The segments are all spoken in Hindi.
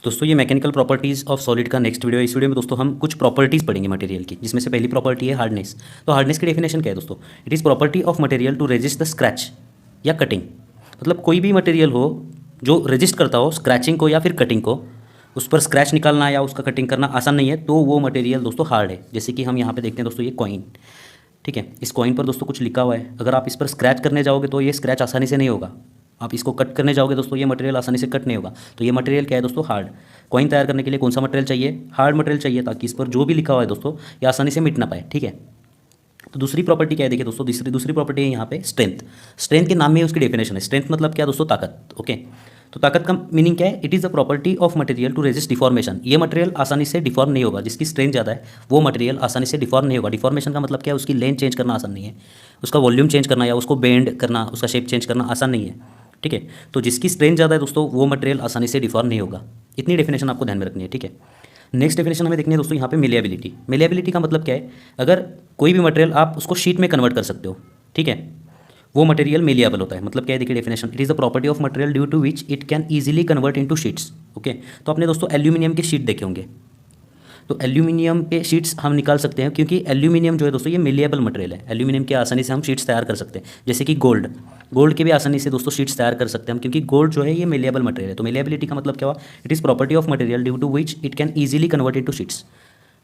दोस्तों ये मैकेनिकल प्रॉपर्टीज़ ऑफ सॉलिड का नेक्स्ट वीडियो है। इस वीडियो में दोस्तों हम कुछ प्रॉपर्टीज़ पढ़ेंगे मटेरियल की, जिसमें से पहली प्रॉपर्टी है हार्डनेस। तो हार्डनेस की डेफिनेशन क्या है दोस्तों? It is property of material to resist the scratch या कटिंग। मतलब कोई भी मटेरियल हो जो रेजिस्ट करता हो स्क्रैचिंग को या फिर कटिंग को, उस पर स्क्रैच निकालना या उसका कटिंग करना आसान नहीं है, तो वो मटेरियल दोस्तों हार्ड है। जैसे कि हम यहाँ पे देखते हैं दोस्तों ये कॉइन, ठीक है, इस कॉइन पर दोस्तों कुछ लिखा हुआ है। अगर आप इस पर स्क्रैच करने जाओगे तो ये स्क्रैच आसानी से नहीं होगा। आप इसको कट करने जाओगे दोस्तों, ये मटेरियल आसानी से कट नहीं होगा। तो ये मटेरियल क्या है दोस्तों? हार्ड। कॉइन तैयार करने के लिए कौन सा मटेरियल चाहिए? हार्ड मटेरियल चाहिए, ताकि इस पर जो भी लिखा हुआ है दोस्तों ये आसानी से मिट ना पाए, ठीक है। तो दूसरी प्रॉपर्टी क्या है देखिए दोस्तों, दूसरी प्रॉपर्टी है यहाँ पे स्ट्रेंथ। स्ट्रेंथ के नाम में उसकी डेफिनेशन है। स्ट्रेंथ मतलब क्या दोस्तों? ताकत। ओके, तो ताकत का मीनिंग क्या है? It is the property of material to resist deformation. ये मटेरियल आसानी से डिफॉर्म नहीं होगा। जिसकी स्ट्रेंथ ज़्यादा है वो मटेरियल आसानी से डिफॉर्म नहीं होगा। डिफॉर्मेशन का मतलब क्या है? उसकी लेंथ चेंज करना आसान नहीं है, उसका वॉल्यूम चेंज करना या उसको बेंड करना, उसका शेप चेंज करना आसान नहीं है, ठीक है। तो जिसकी स्ट्रेंथ ज़्यादा है दोस्तों वो मटेरियल आसानी से डिफॉर्म नहीं होगा। इतनी डेफिनेशन आपको ध्यान में रखनी है, ठीक है। नेक्स्ट डेफिनेशन हमें देखनी है दोस्तों यहाँ पे मेलिएबिलिटी। मेलिएबिलिटी का मतलब क्या है? अगर कोई भी मटेरियल आप उसको शीट में कन्वर्ट कर सकते हो, ठीक है, वो मटेरियल मेलिएबल होता है। मतलब क्या है देखिए definition, it is the property of material due to which it can easily convert into sheets. Okay, तो आपने दोस्तों एल्यूमिनियम के शीट देखे होंगे, तो एल्यूमिनियम के शीट्स हम निकाल सकते हैं, क्योंकि एल्यूमिनियम जो है दोस्तों ये मेलिएबल मटेरियल है। एल्यूमिनियम के आसानी से हम शीट्स तैयार कर सकते हैं। जैसे कि गोल्ड के भी आसानी से दोस्तों शीट्स तैयार कर सकते हैं हम, क्योंकि गोल्ड जो है ये मेलिएबल मटेरियल है। तो मेलिएबिलिटी का मतलब क्या हुआ? It is property of material due to which it can easily convert into sheets.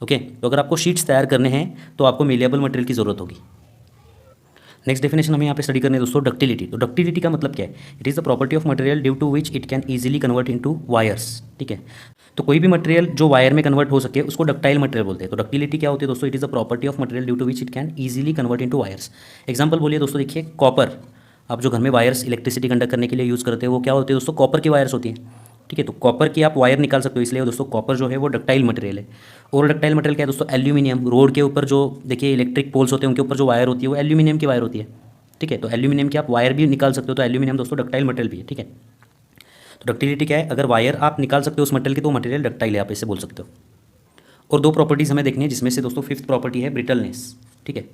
Okay, तो अगर आपको शीट्स तैयार करने हैं तो आपको मेलिएबल मटेरियल की ज़रूरत होगी। नेक्स्ट डेफिनेशन हमें यहाँ पे स्टडी करने है दोस्तों डक्टिलिटी। तो डक्टिलिटी का मतलब क्या है? It is the property of material due to which it can easily convert into wires, ठीक है। तो कोई भी मटेरियल जो वायर में कन्वर्ट हो सके उसको डक्टाइल मटेरियल बोलते हैं। तो डक्टिलिटी क्या होती है दोस्तों? It is the property of material due to which it can easily convert into wires. Example बोलिए दोस्तों, देखिए कॉपर, आप जो घर में वायर्स इलेक्ट्रिसिटी कंडक्ट करने के लिए यूज़ करते हैं वो क्या होती है दोस्तों? कॉपर की वायर्स होती हैं, ठीक है। तो कॉपर की आप वायर निकाल सकते हो, इसलिए दोस्तों कॉपर जो है वो डक्टाइल मटेरियल है। और डक्टाइल मटेरियल क्या है दोस्तों? एल्यूमिनियम। रोड के ऊपर जो देखिए इलेक्ट्रिक पोल्स होते हैं उनके ऊपर जो वायर होती है वो एल्यूमिनियम की वायर होती है, ठीक है। तो एल्यूमिनियम की आप वायर भी निकाल सकते हो, तो एल्यूमिनियम दोस्तों डक्टाइल मटेरियल भी है, ठीक है। तो डक्टिलिटी क्या है? अगर वायर आप निकाल सकते हो उस मटेरियल की तो मटेरियल डक्टाइल है, आप इसे बोल सकते हो। और दो प्रॉपर्टीज़ हमें देखनी है, जिसमें से दोस्तों फिफ्थ प्रॉपर्टी है ब्रिटलनेस, ठीक है।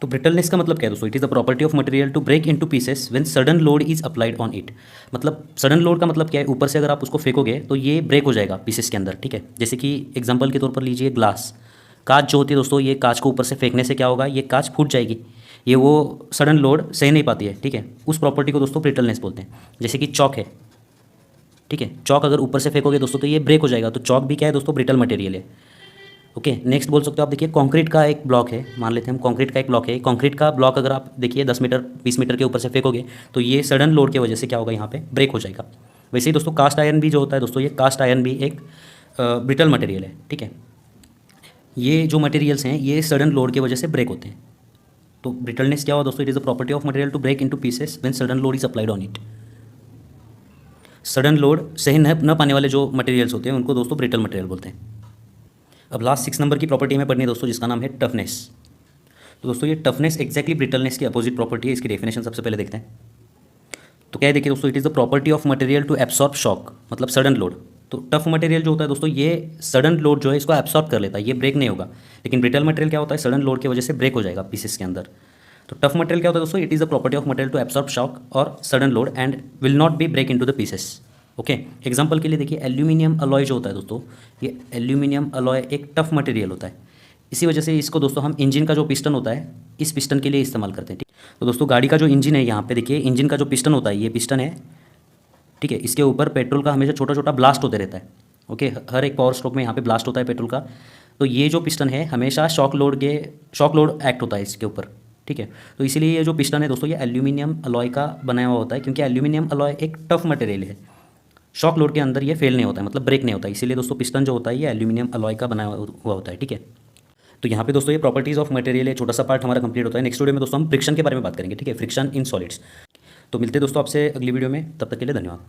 तो ब्रिटलनेस का मतलब क्या है दोस्तों? It is the property of material to break into pieces when sudden load is applied on it. मतलब सडन लोड का मतलब क्या है? ऊपर से अगर आप उसको फेंकोगे तो ये ब्रेक हो जाएगा पीसेस के अंदर, ठीक है। जैसे कि एग्जांपल के तौर पर लीजिए ग्लास, कांच जो होती है दोस्तों, ये कांच को ऊपर से फेंकने से क्या होगा? ये कांच फूट जाएगी, ये वो सडन लोड सह नहीं पाती है, ठीक है। उस प्रॉपर्टी को दोस्तों ब्रिटलनेस बोलते हैं। जैसे कि चॉक है, ठीक है, चॉक अगर ऊपर से फेंकोगे दोस्तों तो ये ब्रेक हो जाएगा। तो चॉक भी क्या है दोस्तों? ब्रिटल मटेरियल है। ओके, नेक्स्ट बोल सकते हो आप, देखिए कंक्रीट का एक ब्लॉक है, मान लेते हैं हम कंक्रीट का एक ब्लॉक है। कंक्रीट का ब्लॉक अगर आप देखिए 10 मीटर 20 मीटर के ऊपर से फेंकोगे तो ये सडन लोड की वजह से क्या होगा? यहाँ पे ब्रेक हो जाएगा। वैसे ही दोस्तों कास्ट आयरन भी जो होता है दोस्तों, ये कास्ट आयरन भी एक ब्रिटल मटेरियल है, ठीक है। ये जो मटेरियल्स हैं ये सडन लोड की वजह से ब्रेक होते हैं। तो ब्रिटलनेस क्या हुआ दोस्तों? It is the property of material to break into pieces when sudden load is applied on it. Sudden load सह न पाने वाले जो मटेरियल्स होते हैं उनको दोस्तों ब्रिटल मटेरियल बोलते हैं। अब लास्ट 6 नंबर की प्रॉपर्टी हमें पढ़नी है दोस्तों, जिसका नाम है टफनेस। तो दोस्तों ये टफनेस एक्जैक्टली ब्रिटलनेस की अपोजिट प्रॉपर्टी है। इसकी डेफिनेशन सबसे पहले देखते हैं। तो क्या है देखिए दोस्तों, it is the property of material to absorb shock, मतलब सडन लोड। तो टफ मटेरियल जो होता है दोस्तों ये सडन लोड जो है इसको एब्सॉर्ब कर लेता है, ये ब्रेक नहीं होगा। लेकिन ब्रिटल मटेरियल क्या होता है? सडन लोड की वजह से ब्रेक हो जाएगा पीसेस के अंदर। तो टफ मटेरियल क्या होता है दोस्तों? It is the property of material to absorb shock और sudden load and will not be break into the pieces. Okay, example के लिए देखिए एल्यूमिनियम अलॉय जो होता है दोस्तों, ये एल्यूमिनियम अलॉय एक टफ मटेरियल होता है। इसी वजह से इसको दोस्तों हम इंजन का जो पिस्टन होता है इस पिस्टन के लिए इस्तेमाल करते हैं, ठीक। तो दोस्तों गाड़ी का जो इंजन है, यहाँ पे देखिए इंजन का जो पिस्टन होता है ये पिस्टन है, ठीक है। इसके ऊपर पेट्रोल का हमेशा छोटा छोटा ब्लास्ट होते रहता है। ओके, हर एक पावर स्ट्रोक में यहाँ पे ब्लास्ट होता है पेट्रोल का। तो ये जो पिस्टन है हमेशा शॉक लोड एक्ट होता है इसके ऊपर, ठीक है। तो इसीलिए ये जो पिस्टन है दोस्तों ये एल्यूमिनियम अलॉय का बनाया हुआ होता है, क्योंकि एल्यूमिनियम अलॉय एक टफ मटेरियल है। शॉक लोड के अंदर ये फेल नहीं होता है, मतलब ब्रेक नहीं होता है। इसीलिए दोस्तों पिस्टन जो होता है ये एल्यूमिनियम अलॉय का बनाया हुआ होता है, ठीक है। तो यहाँ पे दोस्तों ये प्रॉपर्टीज़ ऑफ मटेरियल है, छोटा सा पार्ट हमारा कंप्लीट होता है। नेक्स्ट वीडियो में दोस्तों हम फ्रिक्शन के बारे में बात करेंगे, ठीक है, फ्रिक्शन इन सॉलिड्स। तो मिलते हैं दोस्तों आपसे अगली वीडियो में, तब तक के लिए धन्यवाद।